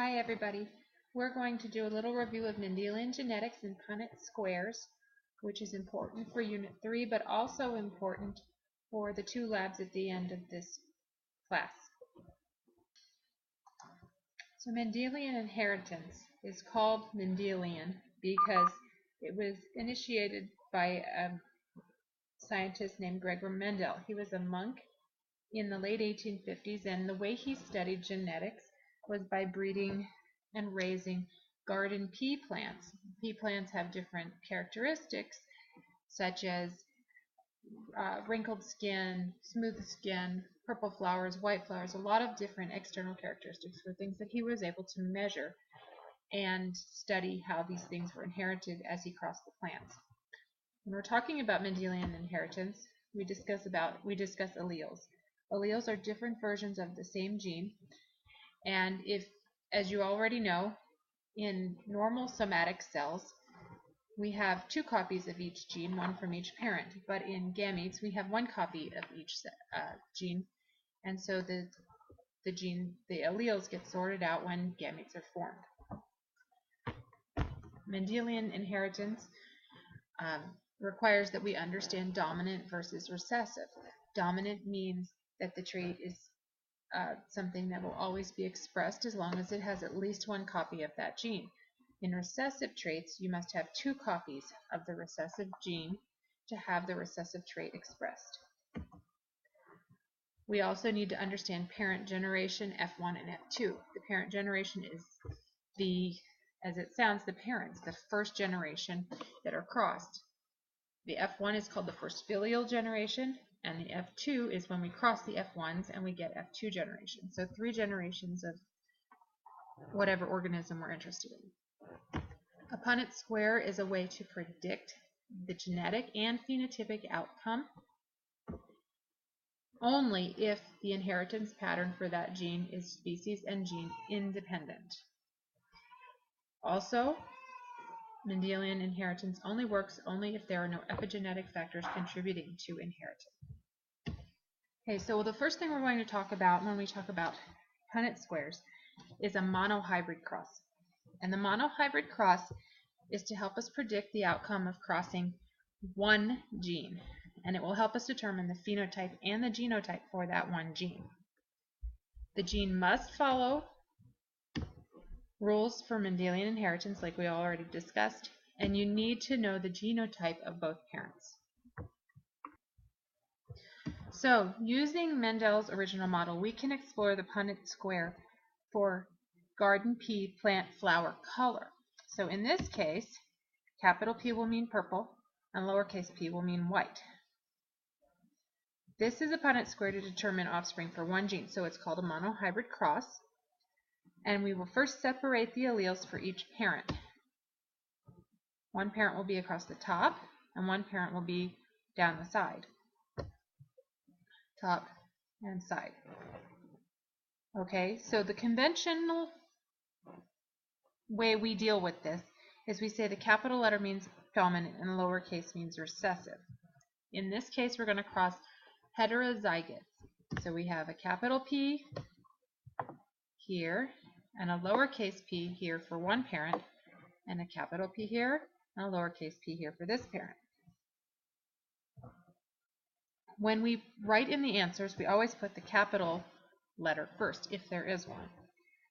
Hi everybody. We're going to do a little review of Mendelian genetics and Punnett squares, which is important for Unit 3, but also important for the two labs at the end of this class. So Mendelian inheritance is called Mendelian because it was initiated by a scientist named Gregor Mendel. He was a monk in the late 1850s, and the way he studied genetics was by breeding and raising garden pea plants. Pea plants have different characteristics, such as wrinkled skin, smooth skin, purple flowers, white flowers, a lot of different external characteristics for things that he was able to measure and study how these things were inherited as he crossed the plants. When we're talking about Mendelian inheritance, we discuss alleles. Alleles are different versions of the same gene, and as you already know, in normal somatic cells, we have two copies of each gene, one from each parent, but in gametes, we have one copy of each gene, and so the alleles get sorted out when gametes are formed. Mendelian inheritance requires that we understand dominant versus recessive. Dominant means that the trait is something that will always be expressed as long as it has at least one copy of that gene. In recessive traits, you must have two copies of the recessive gene to have the recessive trait expressed. We also need to understand parent generation, F1 and F2. The parent generation is as it sounds, the parents, the first generation that are crossed. The F1 is called the first filial generation, and the F2 is when we cross the F1s and we get F2 generation. So 3 generations of whatever organism we're interested in. A Punnett square is a way to predict the genetic and phenotypic outcome only if the inheritance pattern for that gene is species and gene independent. Also, Mendelian inheritance only works if there are no epigenetic factors contributing to inheritance. Okay, so the first thing we're going to talk about when we talk about Punnett squares is a monohybrid cross. And the monohybrid cross is to help us predict the outcome of crossing one gene, and it will help us determine the phenotype and the genotype for that one gene. The gene must follow rules for Mendelian inheritance like we already discussed, and you need to know the genotype of both parents. So, using Mendel's original model, we can explore the Punnett square for garden pea plant flower color. So in this case, capital P will mean purple and lowercase p will mean white. This is a Punnett square to determine offspring for one gene, so it's called a monohybrid cross. And we will first separate the alleles for each parent. One parent will be across the top, and one parent will be down the side. Top and side. Okay, so the conventional way we deal with this is we say the capital letter means dominant and the lowercase means recessive. In this case, we're going to cross heterozygotes. So we have a capital P here and a lowercase p here for one parent, and a capital P here and a lowercase p here for this parent. When we write in the answers, we always put the capital letter first, if there is one.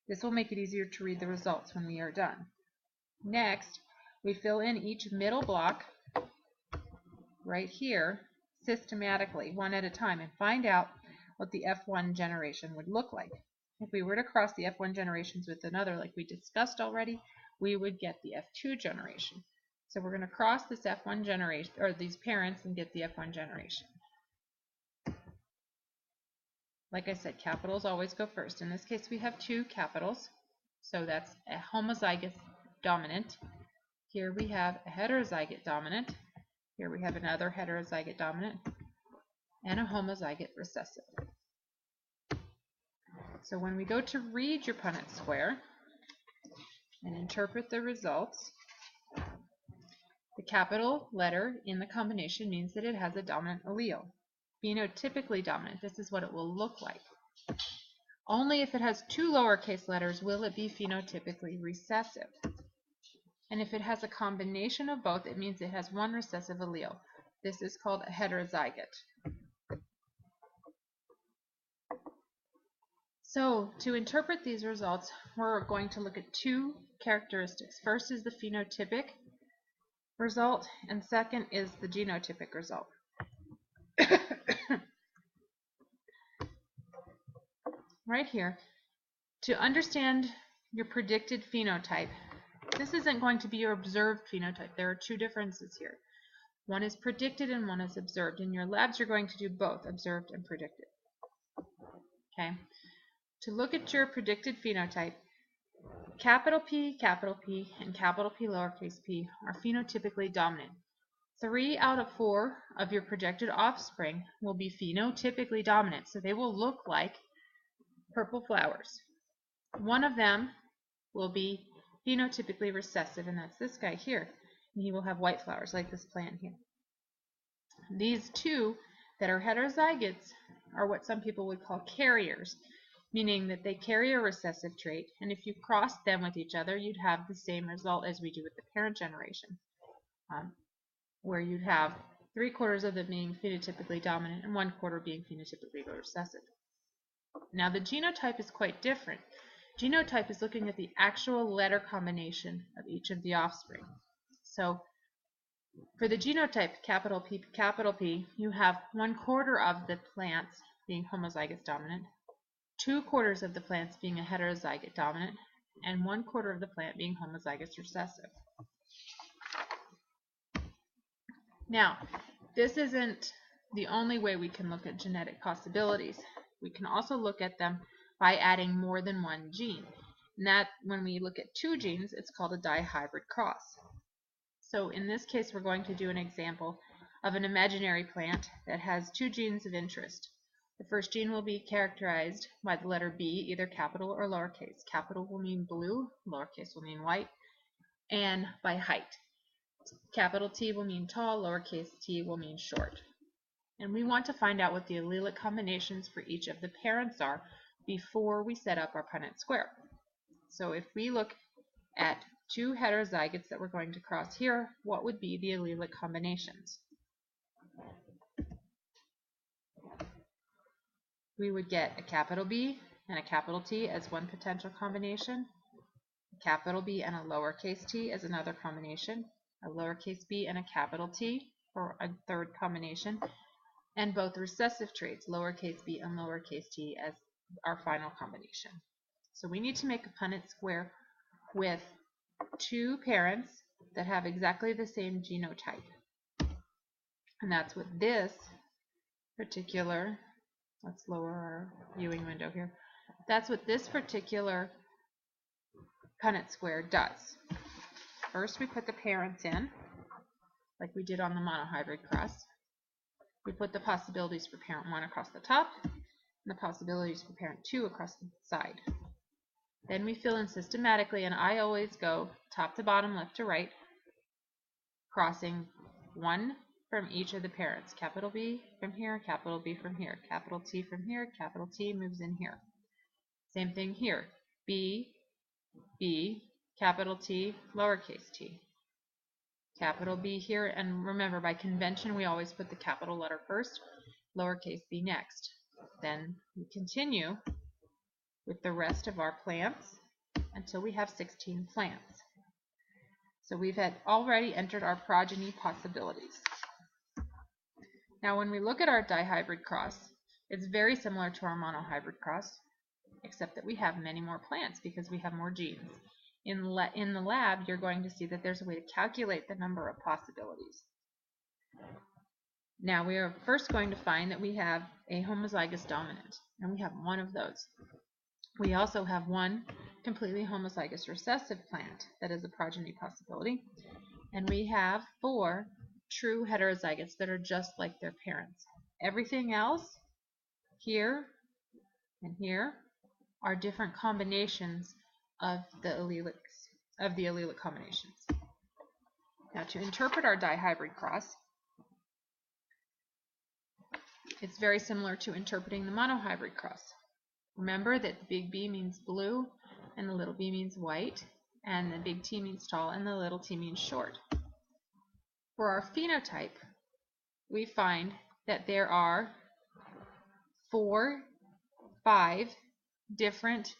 This will make it easier to read the results when we are done. Next, we fill in each middle block right here systematically, one at a time, and find out what the F1 generation would look like. If we were to cross the F1 generations with another, like we discussed already, we would get the F2 generation. So we're going to cross this F1 generation, or these parents, and get the F1 generation. Like I said, capitals always go first. In this case, we have two capitals, so that's a homozygous dominant. Here we have a heterozygote dominant. Here we have another heterozygote dominant, and a homozygote recessive. So when we go to read your Punnett square and interpret the results, the capital letter in the combination means that it has a dominant allele. Phenotypically dominant, this is what it will look like. Only if it has 2 lowercase letters will it be phenotypically recessive. And if it has a combination of both, it means it has one recessive allele. This is called a heterozygote. So to interpret these results, we're going to look at 2 characteristics. First is the phenotypic result, and second is the genotypic result. Right here, to understand your predicted phenotype, this isn't going to be your observed phenotype. There are 2 differences here. One is predicted and one is observed. In your labs, you're going to do both, observed and predicted. Okay. To look at your predicted phenotype, capital P, and capital P lowercase p are phenotypically dominant. 3 out of 4 of your projected offspring will be phenotypically dominant, so they will look like purple flowers. One of them will be phenotypically recessive, and that's this guy here. And he will have white flowers like this plant here. These 2 that are heterozygotes are what some people would call carriers, meaning that they carry a recessive trait, and if you crossed them with each other, you'd have the same result as we do with the parent generation, where you'd have 3/4 of them being phenotypically dominant and 1/4 being phenotypically recessive. Now the genotype is quite different. Genotype is looking at the actual letter combination of each of the offspring. So for the genotype, capital P, you have 1/4 of the plants being homozygous dominant, 2/4 of the plants being a heterozygote dominant, and 1/4 of the plant being homozygous recessive. Now, this isn't the only way we can look at genetic possibilities. We can also look at them by adding more than one gene. And that, when we look at 2 genes, it's called a dihybrid cross. So in this case, we're going to do an example of an imaginary plant that has 2 genes of interest. The first gene will be characterized by the letter B, either capital or lowercase. Capital will mean blue, lowercase will mean white, and by height. Capital T will mean tall, lowercase t will mean short. And we want to find out what the allelic combinations for each of the parents are before we set up our Punnett square. So if we look at 2 heterozygotes that we're going to cross here, what would be the allelic combinations? We would get a capital B and a capital T as one potential combination, a capital B and a lowercase t as another combination, a lowercase b and a capital T for a third combination, and both recessive traits, lowercase b and lowercase t, as our final combination. So we need to make a Punnett square with 2 parents that have exactly the same genotype. And that's what this particular, let's lower our viewing window here, that's what this particular Punnett square does. First we put the parents in, like we did on the monohybrid cross. We put the possibilities for parent 1 across the top, and the possibilities for parent 2 across the side. Then we fill in systematically, and I always go top to bottom, left to right, crossing 1 from each of the parents. Capital B from here, capital B from here, capital T from here, capital T moves in here. Same thing here. B, B, capital T, lowercase t. Capital B here, and remember, by convention we always put the capital letter first, lowercase b next. Then we continue with the rest of our plants until we have 16 plants. So we've already entered our progeny possibilities. Now when we look at our dihybrid cross, it's very similar to our monohybrid cross, except that we have many more plants because we have more genes. In the lab, you're going to see that there's a way to calculate the number of possibilities. Now we are first going to find that we have a homozygous dominant, and we have 1 of those. We also have 1 completely homozygous recessive plant that is a progeny possibility, and we have 4 true heterozygotes that are just like their parents. Everything else here and here are different combinations of the allelic combinations. Now to interpret our dihybrid cross, it's very similar to interpreting the monohybrid cross. Remember that the big B means blue and the little b means white, and the big T means tall and the little t means short. For our phenotype, we find that there are 5 different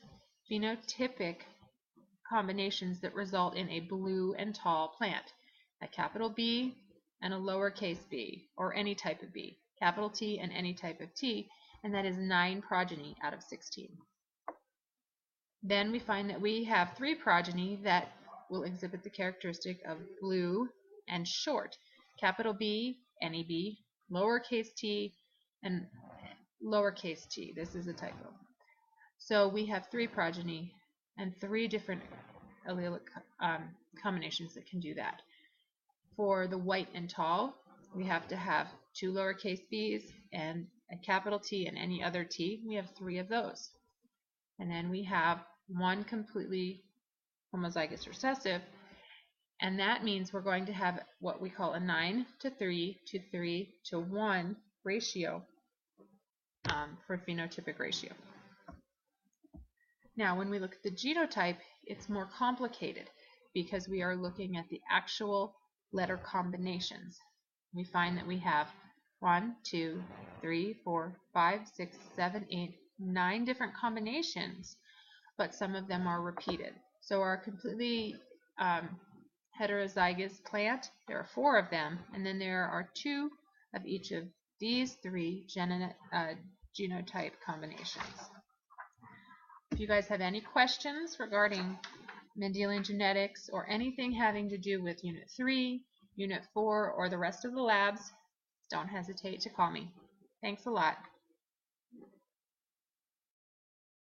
phenotypic combinations that result in a blue and tall plant. A capital B and a lowercase b, or any type of B, capital T and any type of T, and that is 9 progeny out of 16. Then we find that we have 3 progeny that will exhibit the characteristic of blue and short. Capital B, any B, lowercase t, and lowercase t. This is a typo. So we have 3 progeny and 3 different allelic combinations that can do that. For the white and tall, we have to have 2 lowercase b's and a capital T and any other T. We have 3 of those. And then we have 1 completely homozygous recessive, and that means we're going to have what we call a 9:3 to 3:1 ratio for phenotypic ratio. Now, when we look at the genotype, it's more complicated because we are looking at the actual letter combinations. We find that we have 1, 2, 3, 4, 5, 6, 7, 8, 9 different combinations, but some of them are repeated. So our completely heterozygous plant, there are 4 of them, and then there are 2 of each of these 3 genotype combinations. If you guys have any questions regarding Mendelian genetics or anything having to do with Unit 3, Unit 4, or the rest of the labs, don't hesitate to call me. Thanks a lot.